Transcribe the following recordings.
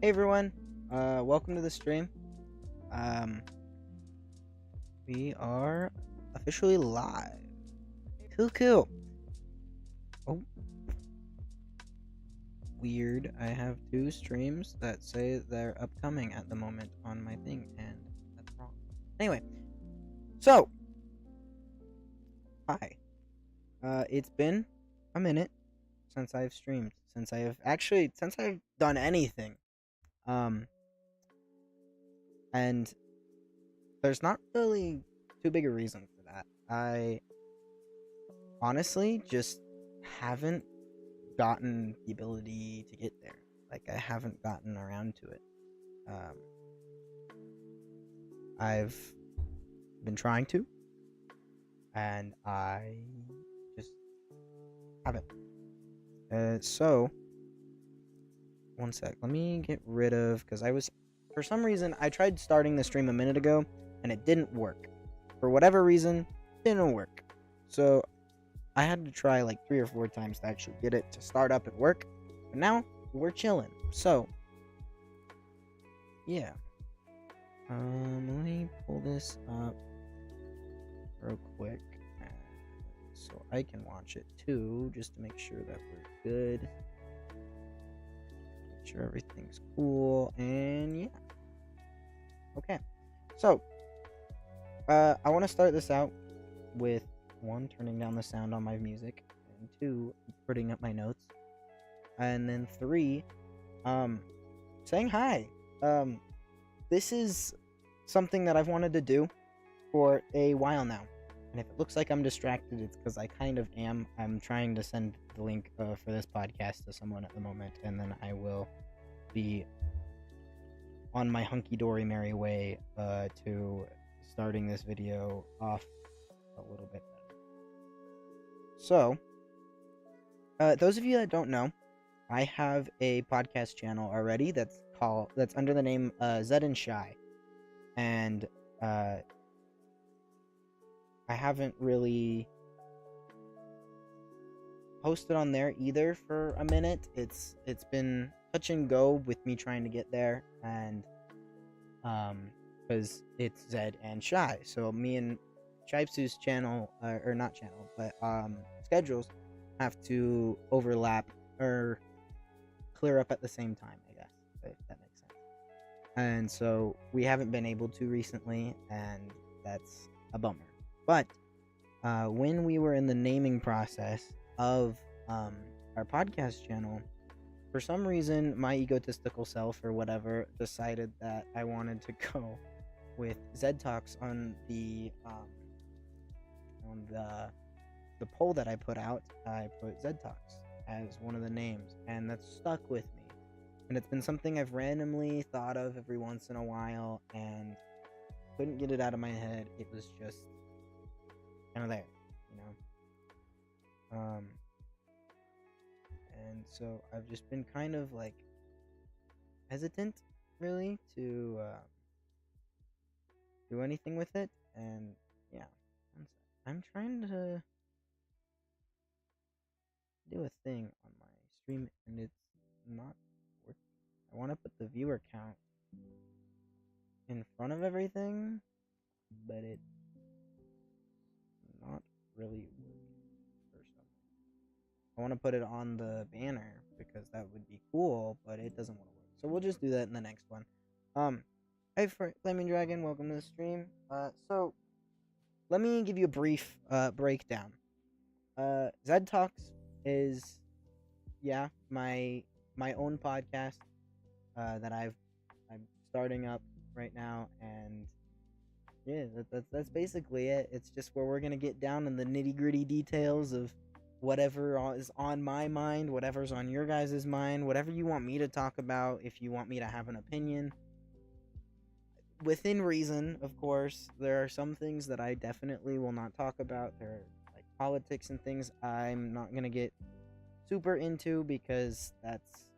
Hey everyone, welcome to the stream. Um, we are officially live. Cool. Oh, weird. I have two streams that say they're upcoming at the moment on my thing, and that's wrong. Anyway, so hi. It's been a minute since I've streamed, since I've done anything. Um, and there's not really too big a reason for that. I honestly just haven't gotten the ability to get there. Like, I haven't gotten around to it. Um, I've been trying to, and I just haven't. So, one sec. Let me get rid of, because for some reason, I tried starting the stream a minute ago, and it didn't work. For whatever reason, it didn't work. So, I had to try like 3 or 4 times to actually get it to start up and work. But now, we're chilling. So, yeah. Let me pull this up real quick so I can watch it too, just to make sure that we're good. Make sure everything's cool, and yeah. Okay. So, I want to start this out with 1, turning down the sound on my music, and 2, putting up my notes, and then 3, saying hi. This is something that I've wanted to do for a while now. And if it looks like I'm distracted, it's because I kind of am. I'm trying to send the link for this podcast to someone at the moment, and then I will be on my hunky-dory merry way to starting this video off a little bit better. So, those of you that don't know, I have a podcast channel already that's under the name Xed and Shy. And I haven't really posted on there either for a minute. It's been touch and go with me trying to get there, and because it's Xed and Shy, so me and Chipsu's channel, or not channel, but schedules have to overlap or clear up at the same time, I guess, if that makes sense. And so we haven't been able to recently, and that's a bummer. But when we were in the naming process of our podcast channel, for some reason my egotistical self or whatever decided that I wanted to go with Xed Talks on the poll that I put out. I put Xed Talks as one of the names, and that's stuck with me. And it's been something I've randomly thought of every once in a while, and couldn't get it out of my head. It was just kind of there, you know. And so I've just been kind of like hesitant, really, to do anything with it. And yeah, I'm trying to do a thing on my stream, and it's not working. I want to put the viewer count in front of everything, but it's not really working for some reason. I want to put it on the banner because that would be cool, but it doesn't want to work. So we'll just do that in the next one. Hey, Flaming Dragon, welcome to the stream. So let me give you a brief breakdown. Xed Talks is, yeah, my own podcast that I'm starting up right now, and yeah, that's basically it. It's just where we're gonna get down in the nitty-gritty details of whatever is on my mind, whatever's on your guys' mind, whatever you want me to talk about. If you want me to have an opinion, within reason, of course. There are some things that I definitely will not talk about. There are like politics and things I'm not gonna get super into because that's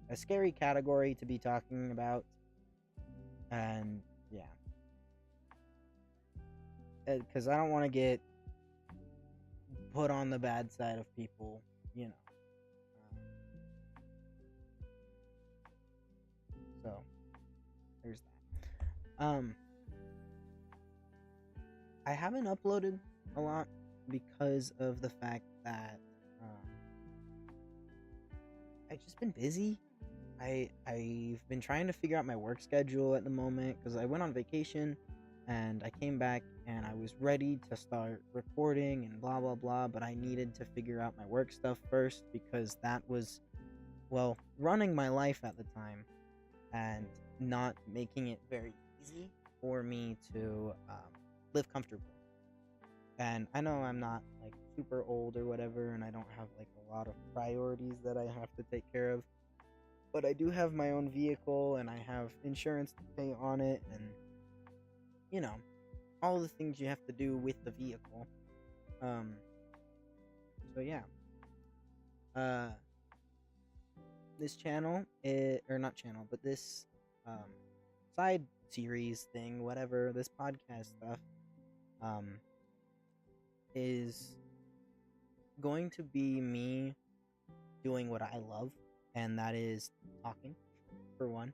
a scary category to be talking about. And yeah, because I don't want to get put on the bad side of people, you know. Um, I haven't uploaded a lot because of the fact that I've just been busy. I've been trying to figure out my work schedule at the moment because I went on vacation and I came back and I was ready to start recording and blah blah blah, but I needed to figure out my work stuff first because that was, well, running my life at the time and not making it very easy for me to live comfortably. And I know I'm not like super old or whatever, and I don't have like a lot of priorities that I have to take care of, but I do have my own vehicle and I have insurance to pay on it, and you know, all the things you have to do with the vehicle. Um, so yeah, uh, this channel, or not channel, but this um, side series thing, whatever, this podcast stuff, um, is going to be me doing what I love, and that is talking, for one.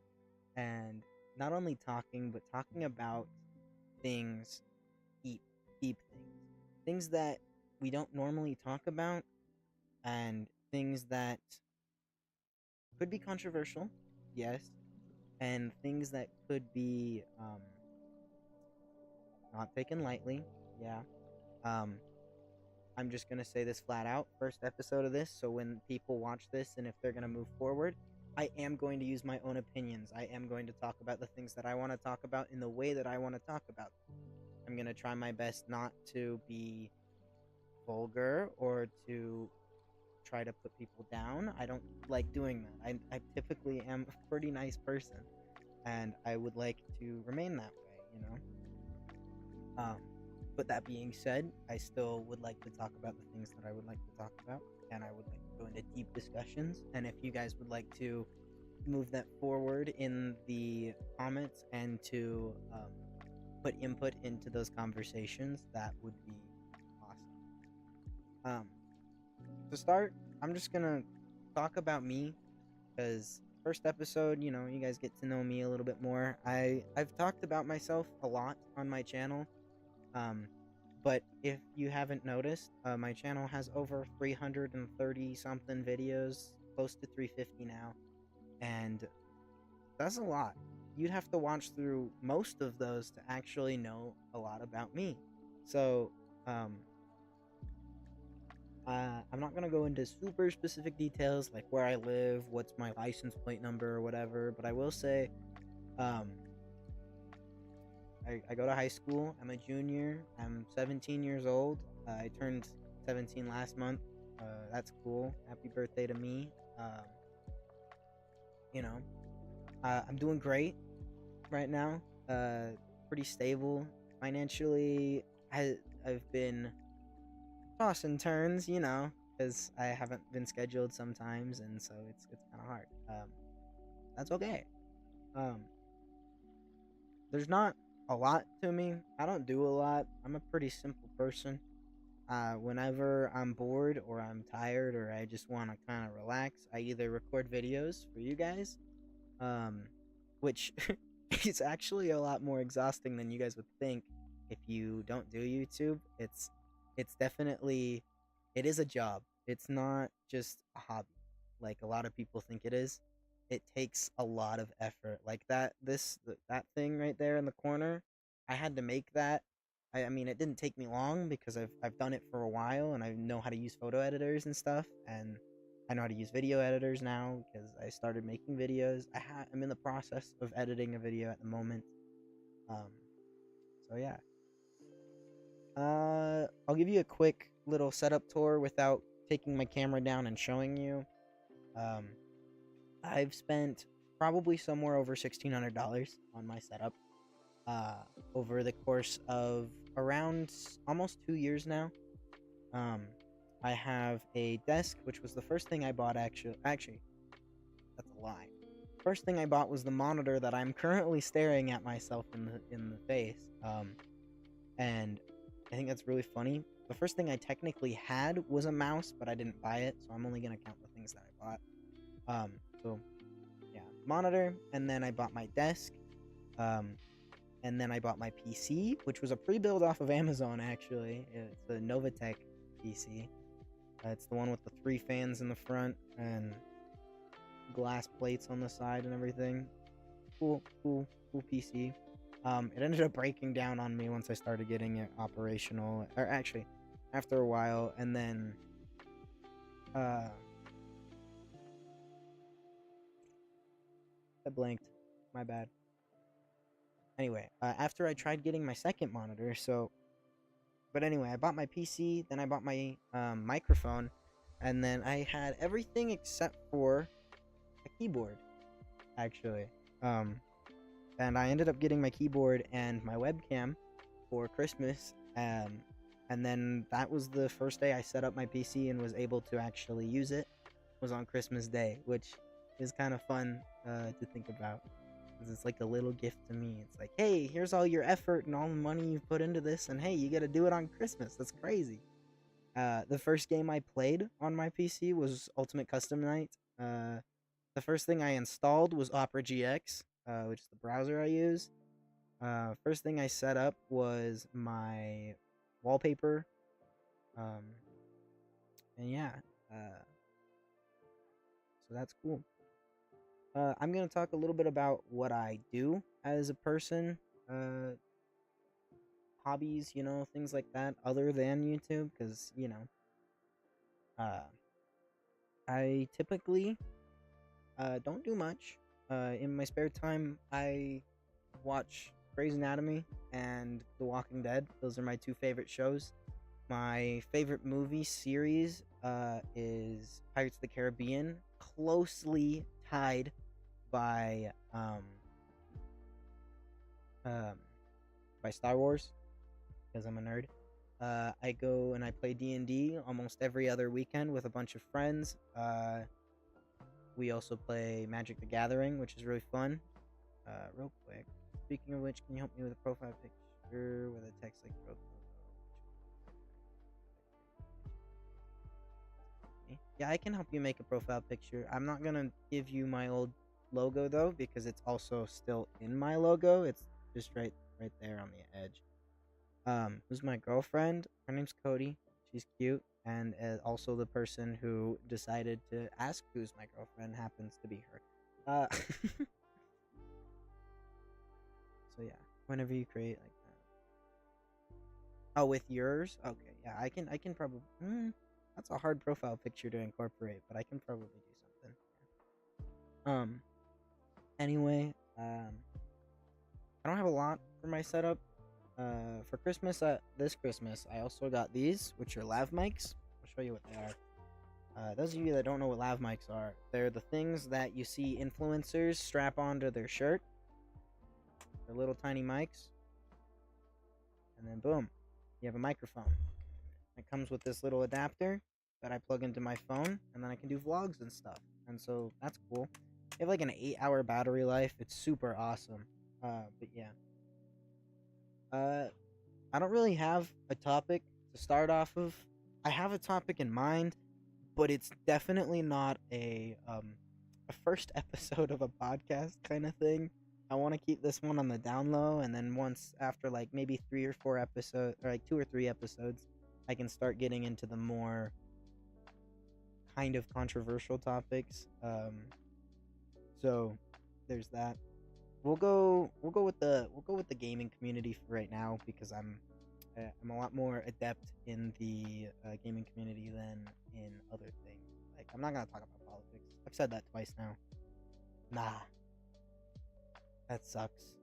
And not only talking, but talking about things, deep, deep things. Things that we don't normally talk about, and things that could be controversial, yes, and things that could be not taken lightly, yeah. Um, I'm just gonna say this flat out. First episode of this, so when people watch this and if they're gonna move forward, I am going to use my own opinions. I am going to talk about the things that I want to talk about in the way that I want to talk about them. I'm gonna try my best not to be vulgar or to try to put people down. I don't like doing that. I typically am a pretty nice person, and I would like to remain that way, you know? Um, but that being said, I still would like to talk about the things that I would like to talk about, and I would like to go into deep discussions. And if you guys would like to move that forward in the comments and to put input into those conversations, that would be awesome. To start, I'm just gonna talk about me because first episode, you know, you guys get to know me a little bit more. I've talked about myself a lot on my channel. Um, but if you haven't noticed, my channel has over 330 something videos, close to 350 now, and that's a lot. You'd have to watch through most of those to actually know a lot about me. So, um, I'm not gonna go into super specific details like where I live, what's my license plate number, or whatever, but I will say, um, I go to high school. I'm a junior. I'm 17 years old. I turned 17 last month. That's cool. Happy birthday to me. You know, I'm doing great right now. Pretty stable financially. I've been tossing turns, you know, because I haven't been scheduled sometimes, and so it's kind of hard. That's okay. Um, there's not a lot to me. I don't do a lot. I'm a pretty simple person. Whenever I'm bored or I'm tired or I just want to kind of relax, I either record videos for you guys, um, which is actually a lot more exhausting than you guys would think if you don't do YouTube. It's definitely, it is a job. It's not just a hobby like a lot of people think it is. It takes a lot of effort. Like that thing right there in the corner, I had to make that. I mean, it didn't take me long because I've done it for a while and I know how to use photo editors and stuff, and I know how to use video editors now because I started making videos. I'm in the process of editing a video at the moment. Um, so yeah. I'll give you a quick little setup tour without taking my camera down and showing you. Um, I've spent probably somewhere over $1,600 on my setup. Uh, over the course of around almost 2 years now. Um, I have a desk, which was the first thing I bought. Actually, that's a lie. First thing I bought was the monitor that I'm currently staring at myself in the face. And I think that's really funny. The first thing I technically had was a mouse, but I didn't buy it, so I'm only gonna count the things that I bought. So yeah, monitor, and then I bought my desk. Um, and then I bought my PC, which was a pre-build off of Amazon, actually. It's a Novatech PC. It's the one with the 3 fans in the front and glass plates on the side and everything. Cool PC. It ended up breaking down on me once I started getting it operational, or actually, after a while, and then, I blinked. My bad. Anyway, after I tried getting my second monitor, but anyway, I bought my PC, then I bought my microphone, and then I had everything except for a keyboard, actually. And I ended up getting my keyboard and my webcam for Christmas, and then that was the first day I set up my PC and was able to actually use it, was on Christmas Day, which is kind of fun to think about. It's like a little gift to me. It's like, hey, here's all your effort and all the money you've put into this, and hey, you gotta do it on Christmas. That's crazy. The first game I played on my PC was Ultimate Custom Night. The first thing I installed was Opera GX, which is the browser I use. First thing I set up was my wallpaper. And yeah, so that's cool. I'm going to talk a little bit about what I do as a person, hobbies, things like that, other than YouTube, because, I typically don't do much. In my spare time, I watch Grey's Anatomy and The Walking Dead. Those are my 2 favorite shows. My favorite movie series is Pirates of the Caribbean, closely tied by Star Wars, because I'm a nerd. I go and I play D&D almost every other weekend with a bunch of friends. We also play Magic the Gathering, which is really fun. Real quick, speaking of which, can you help me with a profile picture with a text like profile? Yeah, I can help you make a profile picture. I'm not gonna give you my old logo though, because it's also still in my logo. It's just right there on the edge. Who's my girlfriend? Her name's Cody. She's cute, and also the person who decided to ask who's my girlfriend happens to be her. So yeah, whenever you create like that. Oh, with yours? Okay, yeah, I can probably. That's a hard profile picture to incorporate, but I can probably do something. Yeah. Anyway, I don't have a lot for my setup. For Christmas, this Christmas, I also got these, which are lav mics. I'll show you what they are. Those of you that don't know what lav mics are, they're the things that you see influencers strap onto their shirt. They're little tiny mics. And then boom, you have a microphone. It comes with this little adapter that I plug into my phone, and then I can do vlogs and stuff. And so that's cool. They have like an 8-hour battery life. It's super awesome. But yeah. I don't really have a topic to start off of. I have a topic in mind, but it's definitely not a first episode of a podcast kind of thing. I want to keep this one on the down low, and then once after like maybe 3 or 4 episodes, or like 2 or 3 episodes, I can start getting into the more kind of controversial topics. So there's that. We'll go with the gaming community for right now, because I'm a lot more adept in the gaming community than in other things. Like, I'm not gonna talk about politics. I've said that twice now. Nah, that sucks.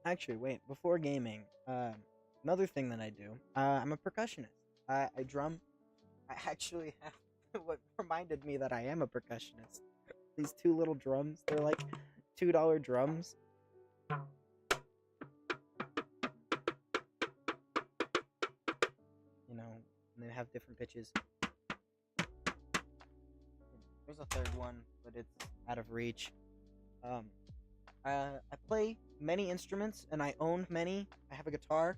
Actually, wait. Before gaming, another thing that I do. I'm a percussionist. I drum. I actually have what reminded me that I am a percussionist. These 2 little drums. They're like $2 drums. And they have different pitches. There's a third one, but it's out of reach. I play many instruments, and I own many. I have a guitar.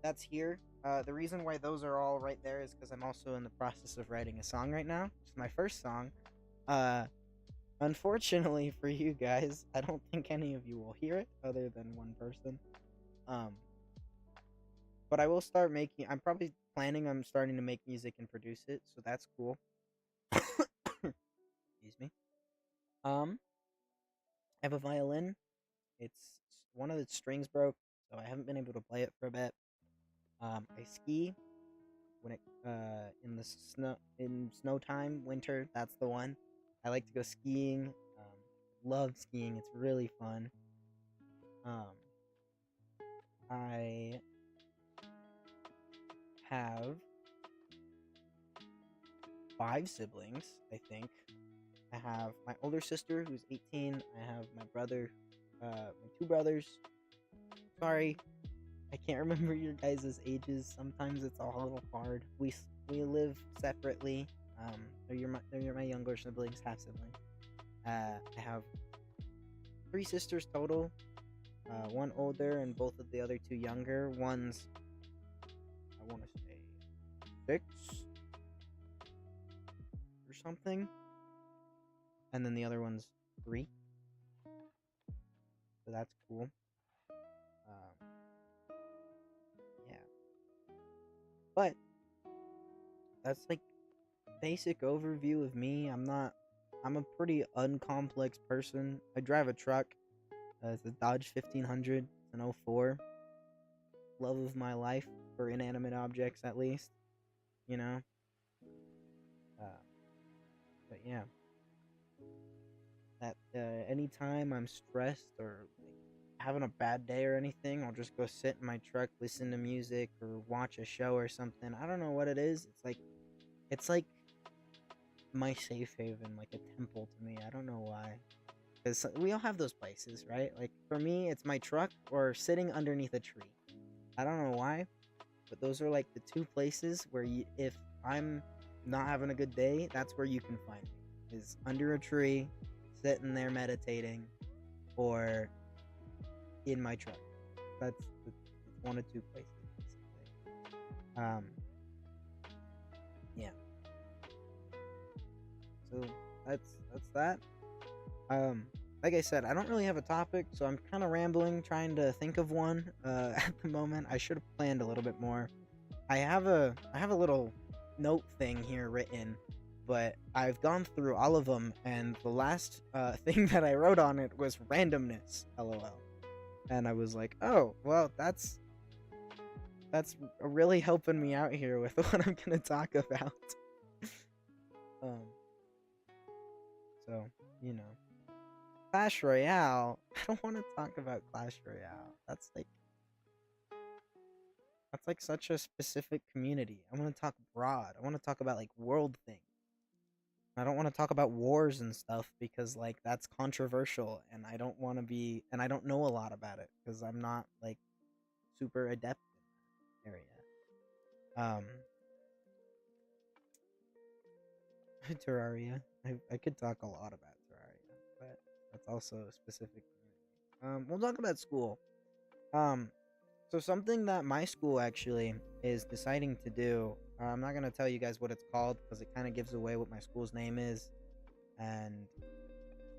That's here. The reason why those are all right there is because I'm also in the process of writing a song right now. It's my first song. Unfortunately for you guys, I don't think any of you will hear it other than one person. Um, but I will start making. I'm probably planning on starting to make music and produce it, so that's cool. Excuse me. I have a violin. It's one of the strings broke, so I haven't been able to play it for a bit. I ski when it in the snow time, winter. That's the one. I like to go skiing. Love skiing. It's really fun. Um, I have 5 siblings, I think. I have my older sister who's 18. I have my brother, my 2 brothers. Sorry, I can't remember your guys' ages. Sometimes it's all a little hard. We live separately. They're my younger siblings, half siblings. I have 3 sisters total. One older and both of the other 2 younger. One's, I want to say, 6 or something, and then the other one's 3. So that's cool. Um, yeah, but that's like basic overview of me. I'm a pretty uncomplex person. I drive a truck. It's a Dodge 1500. It's an '04. Love of my life for inanimate objects, at least. You know. Uh, but yeah, that anytime I'm stressed or like having a bad day or anything, I'll just go sit in my truck, listen to music or watch a show or something. I don't know what it is. It's like my safe haven, like a temple to me. I don't know why. Because we all have those places, right? Like for me, it's my truck or sitting underneath a tree. I don't know why, but those are like the 2 places where if I'm not having a good day, that's where you can find me. Is under a tree, sitting there meditating, or in my truck. It's one of 2 places. Basically. Yeah. So that's that. Um, like I said, I don't really have a topic, so I'm kind of rambling, trying to think of one. At the moment, I should have planned a little bit more. I have a little note thing here written, but I've gone through all of them, and the last thing that I wrote on it was randomness. LOL. And I was like, oh, well, that's really helping me out here with what I'm gonna talk about. um, so you know. Clash Royale. I don't want to talk about Clash Royale. That's like such a specific community. I want to talk broad. I want to talk about like world things. I don't want to talk about wars and stuff because like that's controversial and I don't want to be and I don't know a lot about it because I'm not like super adept in that area. Terraria. I could talk a lot about Terraria, but that's also a specific community. We'll talk about school. Um, so something that my school actually is deciding to do. I'm not gonna tell you guys what it's called because it kind of gives away what my school's name is, and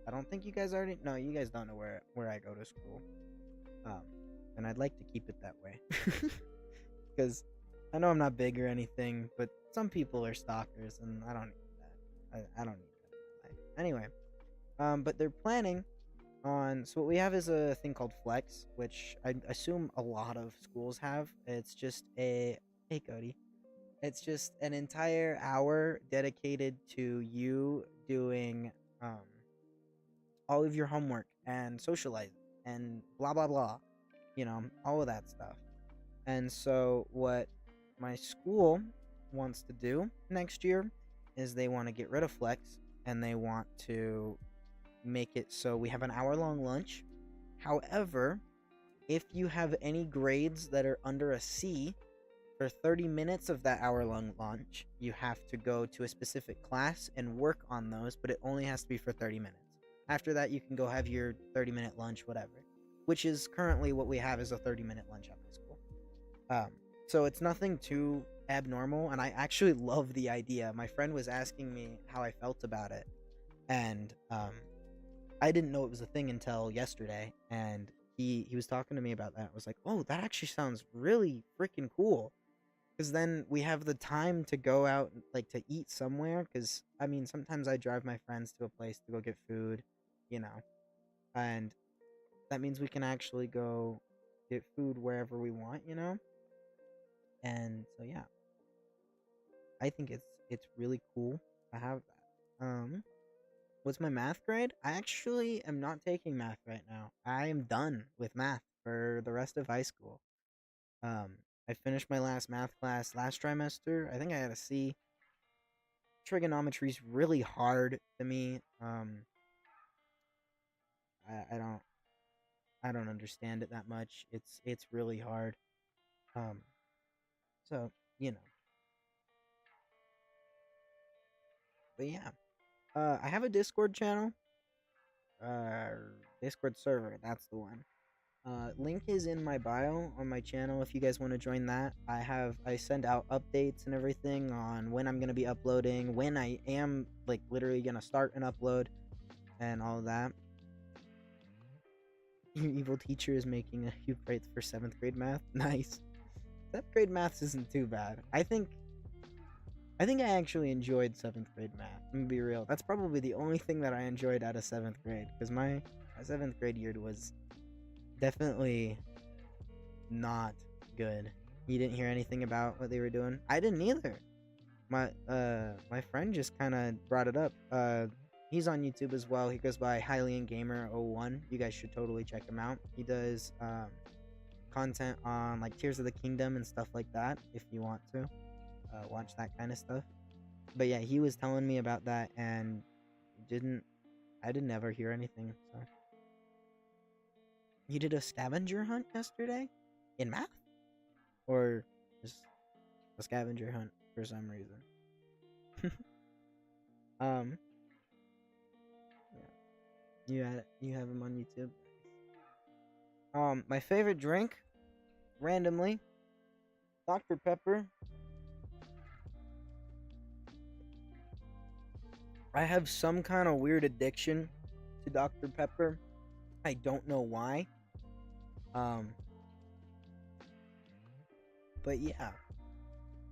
I don't think you guys already. No, you guys don't know where I go to school. Um, and I'd like to keep it that way because I know I'm not big or anything, but some people are stalkers, and I don't need that. I don't need that in my life. Anyway, but they're planning on. So what we have is a thing called Flex, which I assume a lot of schools have. It's just a hey Cody. It's just an entire hour dedicated to you doing um all of your homework and socializing and blah blah blah. All of that stuff. And so what my school wants to do next year is they want to get rid of Flex and they want to make it so we have an hour long lunch. However, if you have any grades that are under a C, for 30 minutes of that hour long lunch, you have to go to a specific class and work on those, but it only has to be for 30 minutes. After that, you can go have your 30-minute lunch, whatever, which is currently what we have is a 30-minute lunch at my school. So it's nothing too abnormal, and I actually love the idea. My friend was asking me how I felt about it, and I didn't know it was a thing until yesterday, and he was talking to me about that. I was like, oh, that actually sounds really freaking cool. Because then we have the time to go out, like to eat somewhere. Because I mean, sometimes I drive my friends to a place to go get food, you know, and that means we can actually go get food wherever we want, you know. And so yeah, I think it's really cool to have that. What's my math grade? I actually am not taking math right now. I am done with math for the rest of high school. Um, I finished my last math class last trimester. I think I had a C. Trigonometry's really hard to me. I don't understand it that much. It's really hard. Um, so you know, but yeah. I have a Discord channel. Uh, Discord server. That's the one. Link is in my bio on my channel if you guys want to join that. I send out updates and everything on when I'm gonna be uploading, when I am like literally gonna start an upload, and all that. Your evil teacher is making a huge grade for 7th grade math. Nice. 7th grade math isn't too bad. I think I actually enjoyed 7th grade math. I'm gonna be real. That's probably the only thing that I enjoyed out of 7th grade, because my 7th grade year was definitely not good. You didn't hear anything about what they were doing? I didn't either. My friend just kind of brought it up. He's on YouTube as well. He goes by Hylian Gamer 01. You guys should totally check him out. He does content on like Tears of the Kingdom and stuff like that if you want to watch that kind of stuff. But yeah, he was telling me about that, and didn't I didn't ever hear anything. So you did a scavenger hunt yesterday in math, or just a scavenger hunt for some reason? um, yeah, you have him on YouTube. My favorite drink, randomly, Dr. Pepper. I have some kind of weird addiction to Dr. Pepper. I don't know why. Um, but yeah,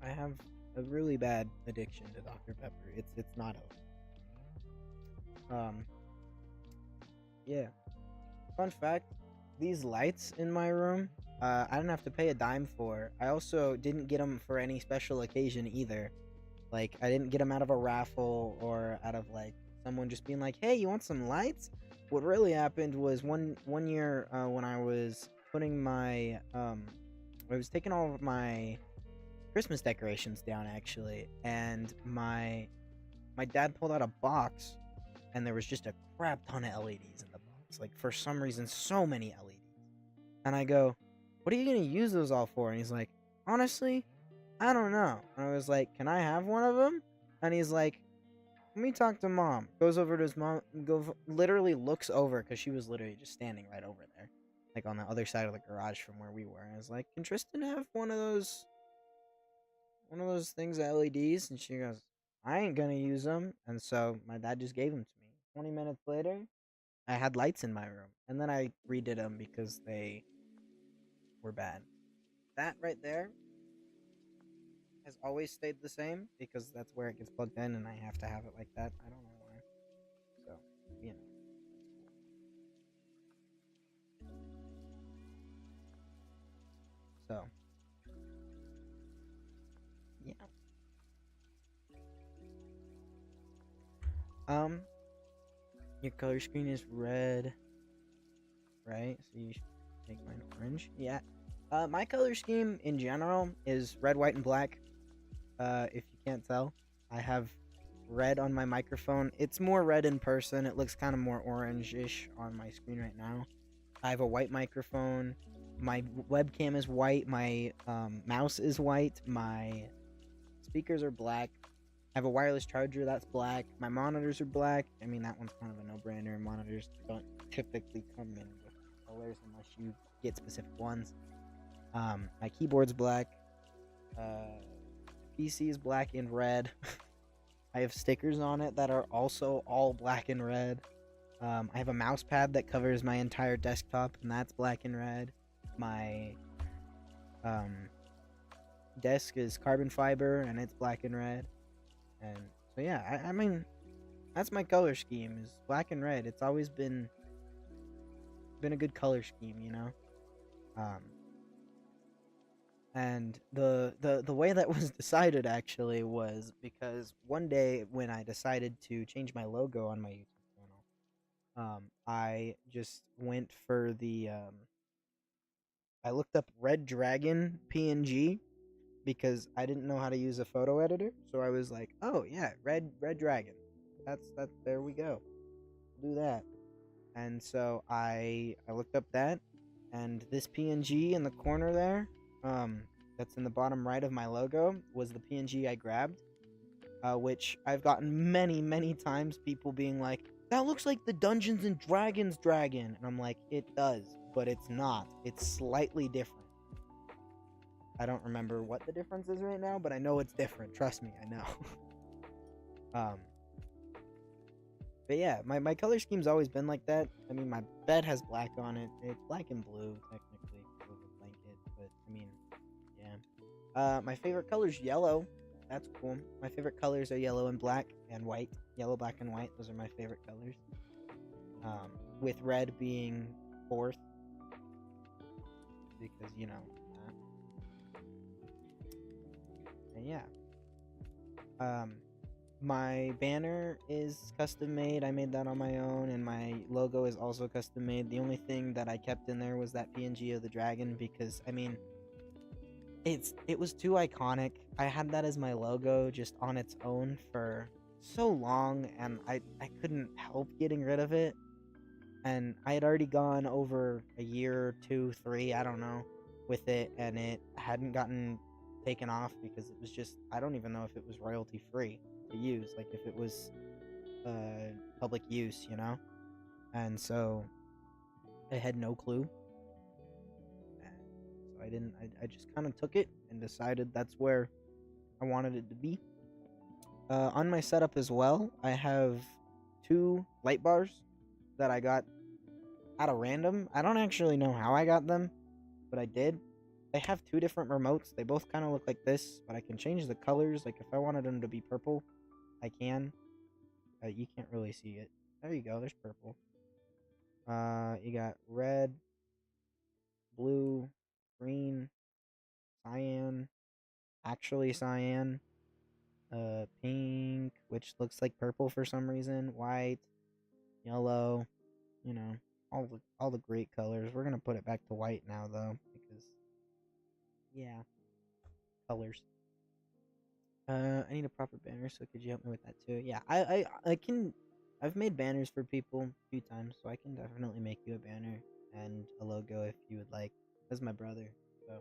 I have a really bad addiction to Dr. Pepper. It's not healthy. Um, yeah. Fun fact: these lights in my room, I didn't have to pay a dime for. I also didn't get them for any special occasion either. Like, I didn't get them out of a raffle or out of like someone just being like, "Hey, you want some lights?" What really happened was one year when I was putting my I was taking all of my Christmas decorations down actually, and my dad pulled out a box, and there was just a crap ton of LEDs in the box. Like, for some reason, so many LEDs. And I go, "What are you gonna use those all for?" And he's like, "Honestly, I don't know." And I was like, "Can I have one of them?" And he's like, "Let me talk to mom." Goes over to his mom, literally looks over, because she was literally just standing right over there, like on the other side of the garage from where we were. And I was like, "Can Tristan have one of those things, LEDs?" And she goes, "I ain't gonna use them." And so my dad just gave them to me. 20 minutes later, I had lights in my room, and then I redid them because they were bad. That right there has always stayed the same because that's where it gets plugged in, and I have to have it like that. I don't know why. So, you know, so yeah. Um, your color screen is red, right? So you should make mine orange. Yeah. My color scheme in general is red, white, and black. If you can't tell, I have red on my microphone. It's more red in person. It looks kind of more orange-ish on my screen right now. I have a white microphone. My webcam is white. My mouse is white. My speakers are black. I have a wireless charger that's black. My monitors are black. I mean, that one's kind of a no-brainer. Monitors don't typically come in with colors unless you get specific ones. My keyboard's black. PC is black and red. I have stickers on it that are also all black and red. I have a mouse pad that covers my entire desktop, and that's black and red. My um, desk is carbon fiber, and it's black and red. And so yeah, I mean that's my color scheme is black and red. It's always been a good color scheme, you know. Um, and the way that was decided actually was because one day when I decided to change my logo on my YouTube channel, I just went for the I looked up Red Dragon PNG because I didn't know how to use a photo editor, so I was like, oh yeah, Red Dragon. That's that. There we go. Do that. And so I looked up that, and this PNG in the corner there, um, that's in the bottom right of my logo, was the PNG I grabbed. Which I've gotten many times people being like, that looks like the Dungeons and Dragons dragon, and I'm like, it does, but it's not. It's slightly different. I don't remember what the difference is right now, but I know it's different. Trust me, I know. um, But yeah, my color scheme's always been like that. I mean, my bed has black on it. It's black and blue, technically, with a blanket. But, I mean, yeah. My favorite color's yellow. That's cool. My favorite colors are yellow and black and white. Yellow, black, and white. Those are my favorite colors. With red being fourth. Because, you know. And yeah. My banner is custom made. I made that on my own, and my logo is also custom made. The only thing that I kept in there was that PNG of the dragon because I mean, it was too iconic. I had that as my logo just on its own for so long, and I couldn't help getting rid of it. And I had already gone over a year, 2, 3, I don't know, with it, and it hadn't gotten taken off because it was just I don't even know if it was royalty free to use, like if it was public use, you know. And so I had no clue, and so I didn't. I just kind of took it and decided that's where I wanted it to be. On my setup as well, I have 2 light bars that I got out of random. I don't actually know how I got them, but I did. They have 2 different remotes. They both kind of look like this, but I can change the colors. Like if I wanted them to be purple, I can. You can't really see it. There you go. There's purple. You got red, blue, green, cyan, actually cyan, pink, which looks like purple for some reason, white, yellow, you know, all the great colors. We're gonna put it back to white now though, because yeah, colors. I need a proper banner, so could you help me with that too? Yeah, I can. I've made banners for people a few times, so I can definitely make you a banner and a logo if you would like. That's my brother, so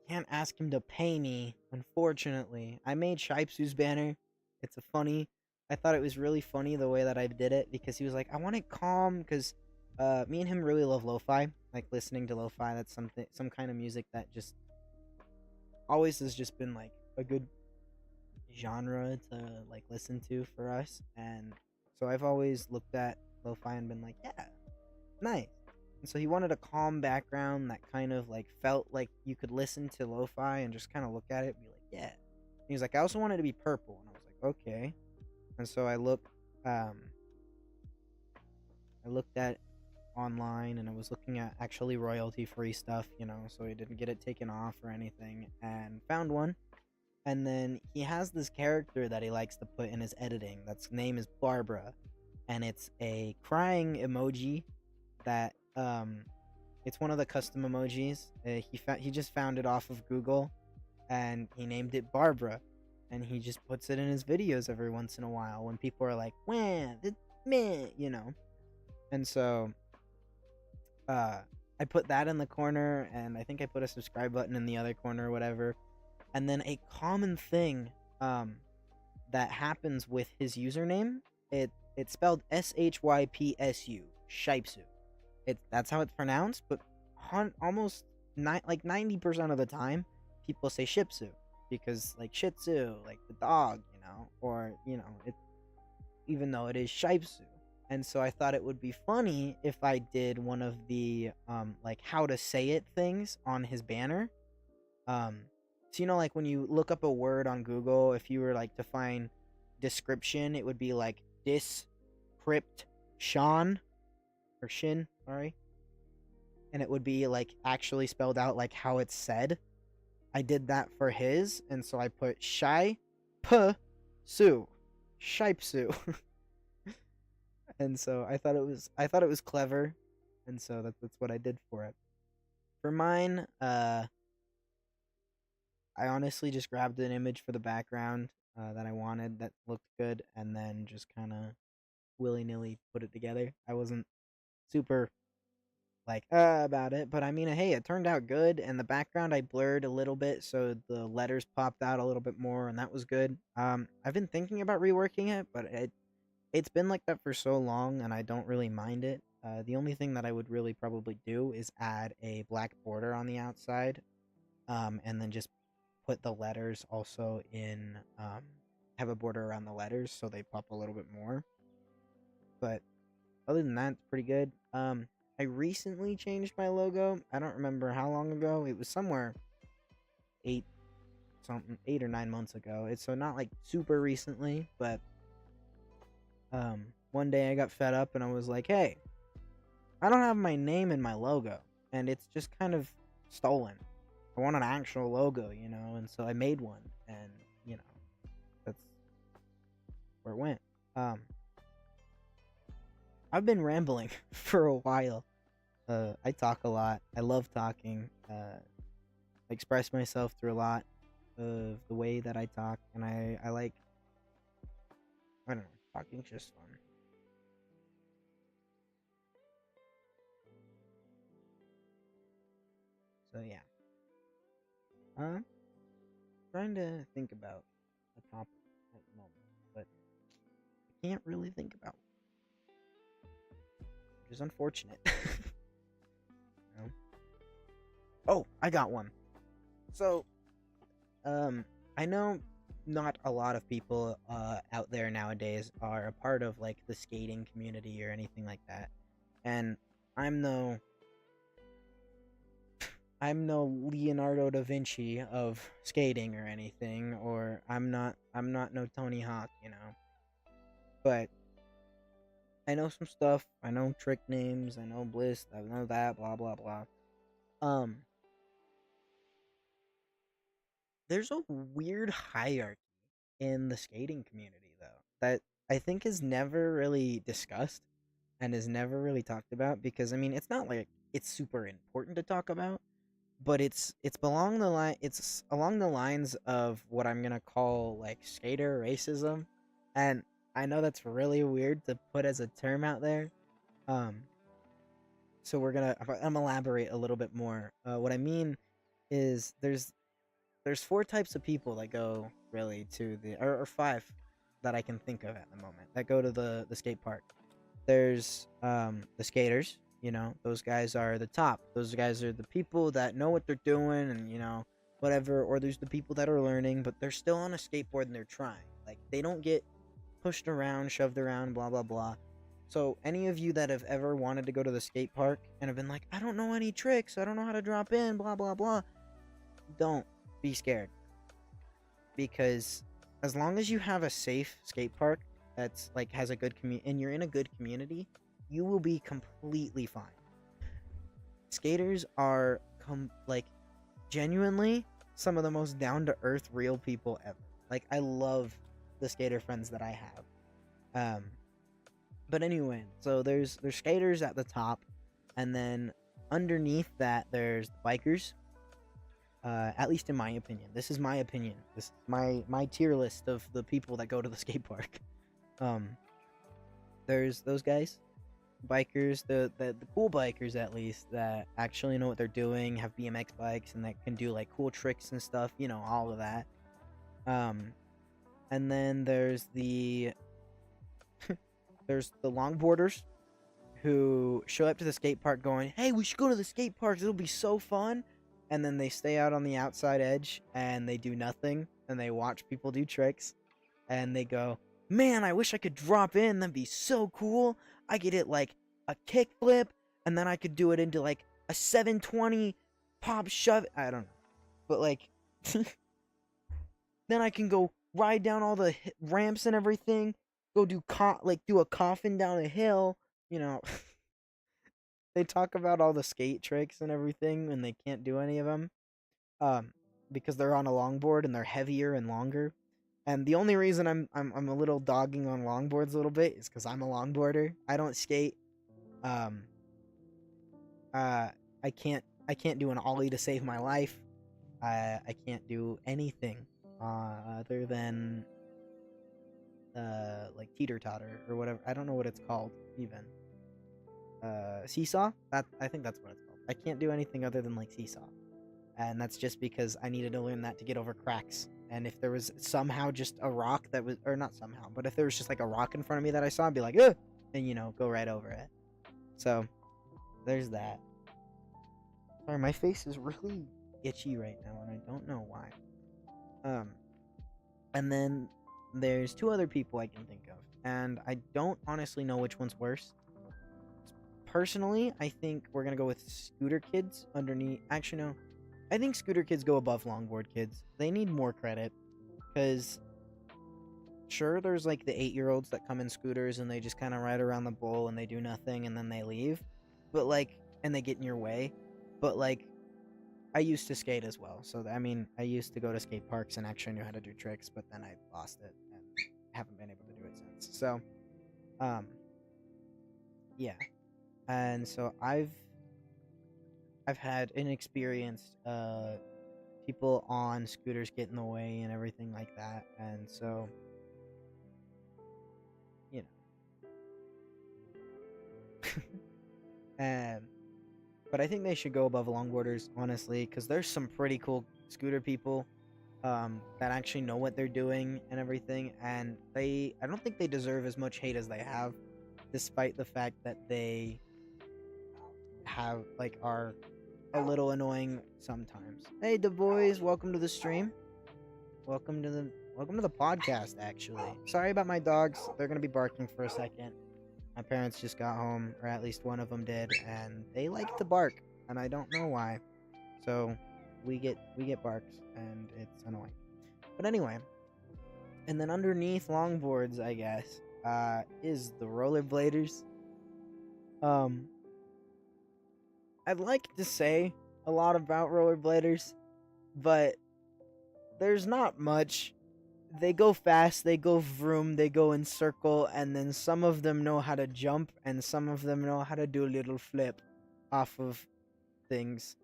can't ask him to pay me. Unfortunately, I made Shipsu's banner. It's a funny. I thought it was really funny the way that I did it because he was like, "I want it calm," because me and him really love lo-fi, like listening to lo-fi. That's some kind of music that just always has just been like a good genre to like listen to for us. And so I've always looked at lo-fi and been like, yeah, nice. And so he wanted a calm background that kind of like felt like you could listen to lo-fi and just kind of look at it and be like, yeah. And he was like, I also wanted to be purple, and I was like, okay. And so I looked at online, and I was looking at actually royalty free stuff, you know, so he didn't get it taken off or anything, and found one. And then he has this character that he likes to put in his editing. That's name is Barbara, and it's a crying emoji that it's one of the custom emojis. He just found it off of Google, and he named it Barbara, and he just puts it in his videos every once in a while when people are like, "Wah, meh," you know. And so I put that in the corner, and I think I put a subscribe button in the other corner or whatever. And then a common thing that happens with his username, it's spelled Shypsu, Shipsu. That's how it's pronounced, but almost like 90% of the time, people say Shipsu because like Shih Tzu, like the dog, you know, or you know, it even though it is Shipsu. And so I thought it would be funny if I did one of the like how to say it things on his banner. Um, so like when you look up a word on Google, if you were like to find description, it would be like description or shin, sorry, and it would be like actually spelled out like how it's said. I did that for his, and so I put shy p su, shipsu, and so I thought it was clever, and so that's what I did for it. For mine, I honestly just grabbed an image for the background that I wanted that looked good, and then just kind of willy nilly put it together. I wasn't super like about it, but I mean, hey, it turned out good, and the background I blurred a little bit so the letters popped out a little bit more, and that was good. I've been thinking about reworking it, but it's been like that for so long, and I don't really mind it. The only thing that I would really probably do is add a black border on the outside, and then just put the letters also in, have a border around the letters so they pop a little bit more. But other than that, it's pretty good. I recently changed my logo. I don't remember how long ago. It was somewhere 8 or 9 months ago. It's so not like super recently, but one day I got fed up and I was like, hey, I don't have my name in my logo, and it's just kind of stolen. I want an actual logo, and so I made one, and that's where it went. I've been rambling for a while. I talk a lot. I love talking. I express myself through a lot of the way that I talk, and I like, I don't know, talking's just fun. So yeah. Trying to think about a topic at the moment, but I can't really think about one, which is unfortunate. You know? Oh, I got one. So, I know not a lot of people out there nowadays are a part of like the skating community or anything like that, and I'm no I'm no Leonardo da Vinci of skating or anything, or I'm not no Tony Hawk. But I know some stuff. I know trick names. I know Bliss. I know that. Blah blah blah. Um, there's a weird hierarchy in the skating community though that I think is never really discussed and is never really talked about, because I mean it's not like it's super important to talk about, but it's along the lines of what I'm gonna call like skater racism, and I know that's really weird to put as a term out there. Um, so I'm gonna elaborate a little bit more. What I mean is there's four types of people that go really to or five that I can think of at the moment that go to the skate park. There's the skaters, those guys are the top. Those guys are the people that know what they're doing, and whatever. Or there's the people that are learning, but they're still on a skateboard and they're trying. Like they don't get pushed around, shoved around, blah blah blah. So any of you that have ever wanted to go to the skate park and have been like, I don't know any tricks, I don't know how to drop in, blah blah blah, don't be scared, because as long as you have a safe skate park that's like has a good community and you're in a good community, you will be completely fine. Skaters are like genuinely some of the most down to earth real people ever. Like I love the skater friends that I have. But anyway, so there's skaters at the top, and then underneath that there's bikers. At least in my opinion. This is my opinion. This is my tier list of the people that go to the skate park. Um, there's those guys, bikers, the cool bikers at least that actually know what they're doing, have BMX bikes, and that can do like cool tricks and stuff. All of that. Um, and then there's the longboarders who show up to the skate park going, "Hey, we should go to the skate park. It'll be so fun." And then they stay out on the outside edge and they do nothing and they watch people do tricks and they go, "Man, I wish I could drop in. That'd be so cool. I could hit like a kickflip, and then I could do it into like a 720 pop shove. I don't know, but like then I can go ride down all the ramps and everything. Go do do a coffin down a hill. You know, they talk about all the skate tricks and everything, and they can't do any of them, um, because they're on a longboard and they're heavier and longer. And the only reason I'm a little dogging on longboards a little bit is because I'm a longboarder. I don't skate. Um, uh, I can't do an ollie to save my life. I can't do anything other than like teeter totter or whatever. I don't know what it's called even. Seesaw. That I think that's what it's called. I can't do anything other than like seesaw, and that's just because I needed to learn that to get over cracks. And if there was somehow just a rock that was, or not somehow, but if there was just like a rock in front of me that I saw, I'd be like, ugh, and go right over it. So there's that. Sorry, my face is really itchy right now, and I don't know why. And then there's two other people I can think of, and I don't honestly know which one's worse. Personally, I think we're gonna go with scooter kids underneath. Actually, no. I think scooter kids go above longboard kids. They need more credit, because sure, there's like the 8-year-olds that come in scooters and they just kind of ride around the bowl and they do nothing and then they leave, but like, and they get in your way. But like, I used to skate as well, so I mean, I used to go to skate parks and actually knew how to do tricks, but then I lost it and haven't been able to do it since. So, yeah, and so I've had inexperienced people on scooters get in the way and everything like that, and so you know, but I think they should go above longboarders, honestly, because there's some pretty cool scooter people that actually know what they're doing and everything, and I don't think they deserve as much hate as they have, despite the fact that they are a little annoying sometimes. Hey, the boys, welcome to the stream. Welcome to the podcast. Actually, sorry about my dogs. They're gonna be barking for a second. My parents just got home, or at least one of them did, and they like to bark, and I don't know why. So we get barks, and it's annoying. But anyway, and then underneath longboards, I guess, is the rollerbladers. I'd like to say a lot about rollerbladers, but there's not much. They go fast, they go vroom, they go in circle, and then some of them know how to jump, and some of them know how to do a little flip off of things.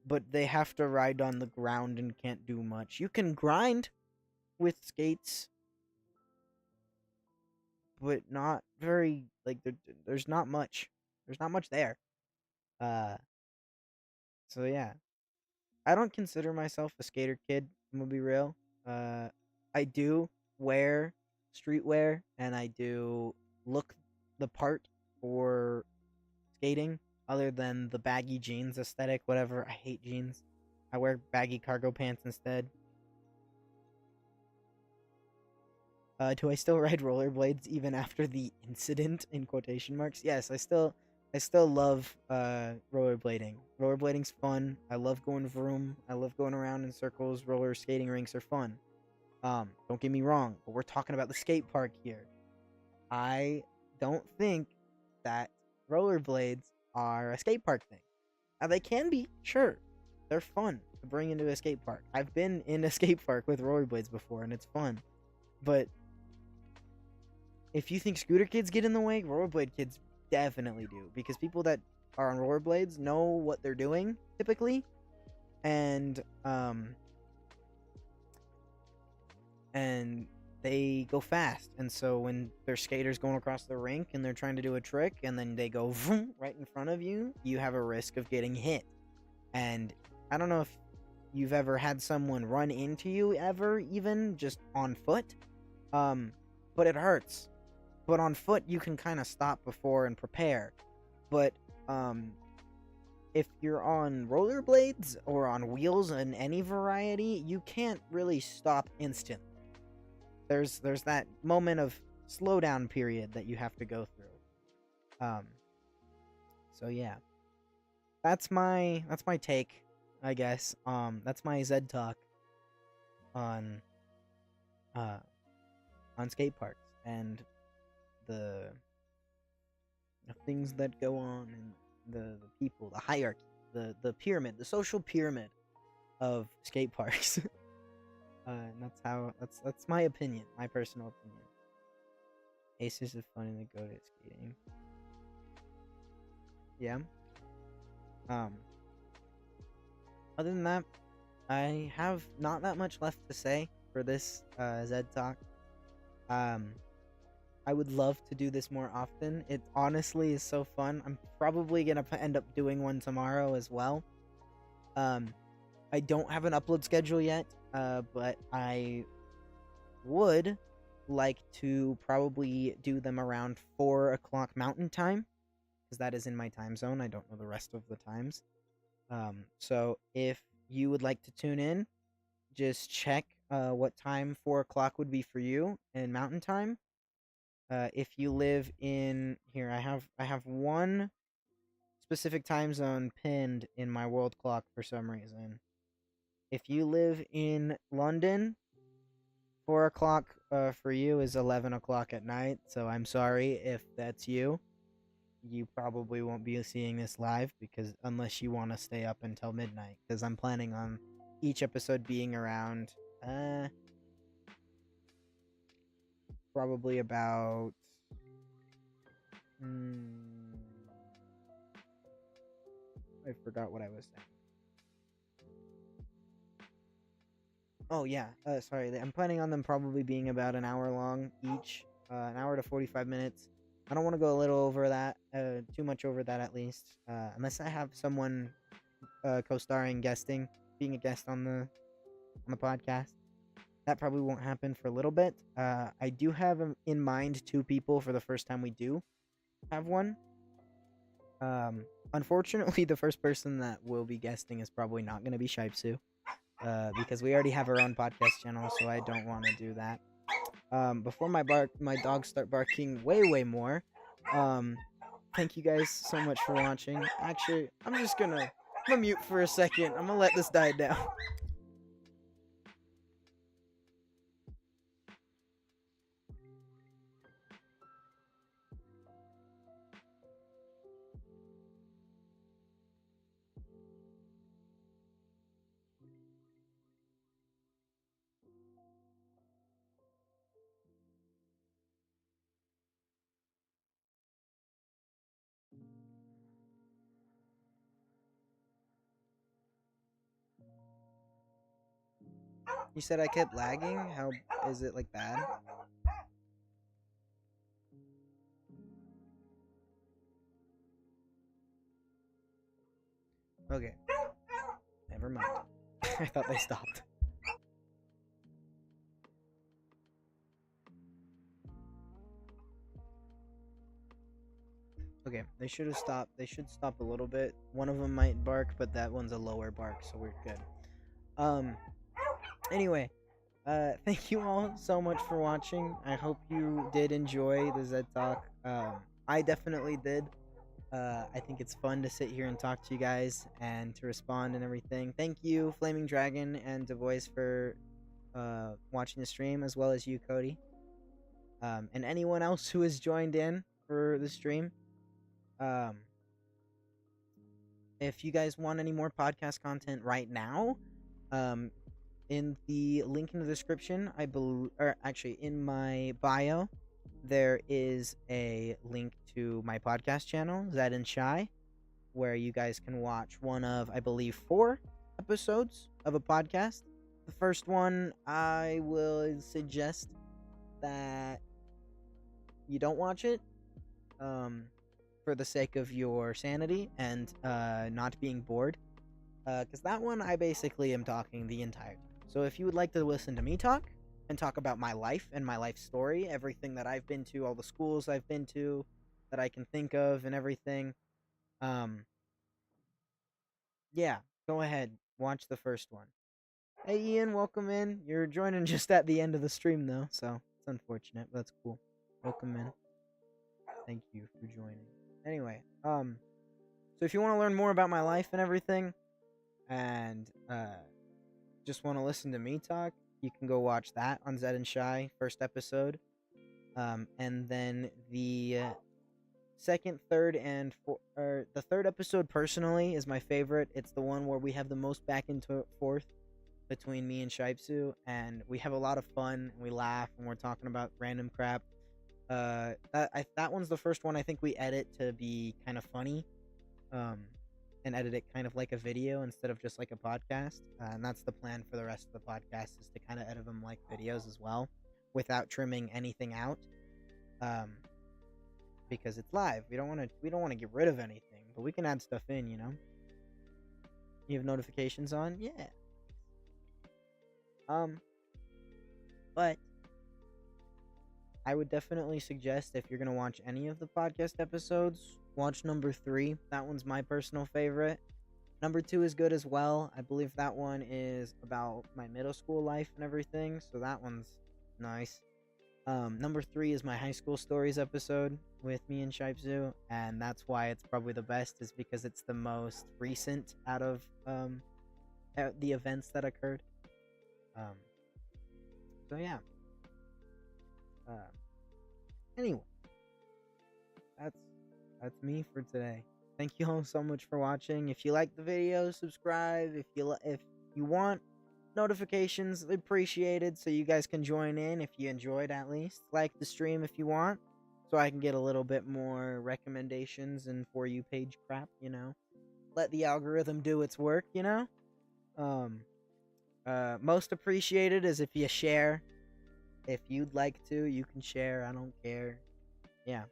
But they have to ride on the ground and can't do much. You can grind with skates, but not very, like, there's not much. There's not much there. So yeah. I don't consider myself a skater kid, I'm gonna be real. I do wear streetwear and I do look the part for skating, other than the baggy jeans aesthetic, whatever. I hate jeans. I wear baggy cargo pants instead. Do I still ride rollerblades even after the incident, in quotation marks? Yes, I still love rollerblading. Rollerblading's fun. I love going vroom. I love going around in circles. Roller skating rinks are fun. Don't get me wrong, but we're talking about the skate park here. I don't think that rollerblades are a skate park thing. Now, they can be, sure. They're fun to bring into a skate park. I've been in a skate park with rollerblades before, and it's fun. But if you think scooter kids get in the way, rollerblade kids definitely do, because people that are on rollerblades know what they're doing typically, and they go fast, and so when there's skaters going across the rink and they're trying to do a trick and then they go vroom right in front of you, you have a risk of getting hit. And I don't know if you've ever had someone run into you ever, even just on foot, but it hurts. But on foot, you can kind of stop before and prepare. But if you're on rollerblades or on wheels in any variety, you can't really stop instantly. There's that moment of slowdown period that you have to go through. Um, so yeah, that's my take, I guess. That's my Zed talk on uh skate parks and the things that go on and the people, the hierarchy, the pyramid, the social pyramid of skate parks. And that's my opinion, my personal opinion. Aces is fun to go to skating. Yeah. Um. Other than that, I have not that much left to say for this Zed talk. Um. I would love to do this more often. It honestly is so fun. I'm probably gonna end up doing one tomorrow as well. Um. I don't have an upload schedule yet. But I would like to probably do them around 4 o'clock Mountain Time, because that is in my time zone. I don't know the rest of the times. So if you would like to tune in, just check what time 4 o'clock would be for you in Mountain Time. If you live in here, I have one specific time zone pinned in my world clock for some reason. If you live in London, 4 o'clock for you is 11 o'clock at night. So I'm sorry if that's you. You probably won't be seeing this live, because unless you want to stay up until midnight, because I'm planning on each episode being around probably about mm, I forgot what I was saying. Oh yeah, sorry. I'm planning on them probably being about an hour long each, an hour to 45 minutes. I don't want to go a little over that, too much over that at least, unless I have someone co-starring, guesting, being a guest on the podcast. That probably won't happen for a little bit. I do have in mind two people for the first time we do have one. Unfortunately, the first person that will be guesting is probably not going to be Shipsu, because we already have our own podcast channel, so I don't want to do that. Before my dogs start barking way more. Um, Thank you guys so much for watching. Actually, I'm gonna mute for a second. I'm gonna let this die down. You said I kept lagging. How is it like bad? Okay, never mind. I thought they stopped. Okay, they should have stopped. They should stop a little bit. One of them might bark, but that one's a lower bark, so we're good. Um. Anyway, thank you all so much for watching. I hope you did enjoy the Zed Talk. I definitely did. I think it's fun to sit here and talk to you guys and to respond and everything. Thank you, Flaming Dragon and DeVoice, for watching the stream, as well as you, Cody. And anyone else who has joined in for the stream. Um, if you guys want any more podcast content right now, um, in the link in the description, I believe, or actually in my bio, there is a link to my podcast channel, Zed and Shy, where you guys can watch one of, I believe, 4 episodes of a podcast. The first one, I will suggest that you don't watch it, um, for the sake of your sanity and not being bored. Because that one, I basically am talking the entire time. So if you would like to listen to me talk and talk about my life and my life story, everything that I've been to, all the schools I've been to that I can think of and everything, um, yeah, go ahead, watch the first one. Hey Ian, welcome in. You're joining just at the end of the stream though, so it's unfortunate, but that's cool. Welcome in. Thank you for joining. anyway, so if you want to learn more about my life and everything, and just want to listen to me talk, you can go watch that on Zed and Shy first episode. And then the second, third, and or the third episode personally is my favorite. It's the one where we have the most back and forth between me and Shipsu, and we have a lot of fun. And we laugh, and we're talking about random crap. That one's the first one I think we edit to be kind of funny, and edit it kind of like a video instead of just like a podcast. And that's the plan for the rest of the podcast, is to kind of edit them like videos as well, without trimming anything out. Because it's live, we don't want to get rid of anything, but we can add stuff in. You have notifications on, yeah. But I would definitely suggest, if you're gonna watch any of the podcast episodes, watch number 3. That one's my personal favorite. Number 2 is good as well. I believe that one is about my middle school life and everything, so that one's nice. Number 3 is my high school stories episode with me and Shipsu, and that's why it's probably the best, is because it's the most recent out of the events that occurred. So yeah. Anyway, that's me for today. Thank you all so much for watching. If you like the video, subscribe. If you want notifications, appreciated, so you guys can join in if you enjoyed. At least like the stream if you want, so I can get a little bit more recommendations and For You page crap. Let the algorithm do its work. Most appreciated is if you share. If you'd like to, you can share. I don't care. Yeah.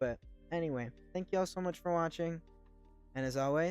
But anyway, thank you all so much for watching. And as always,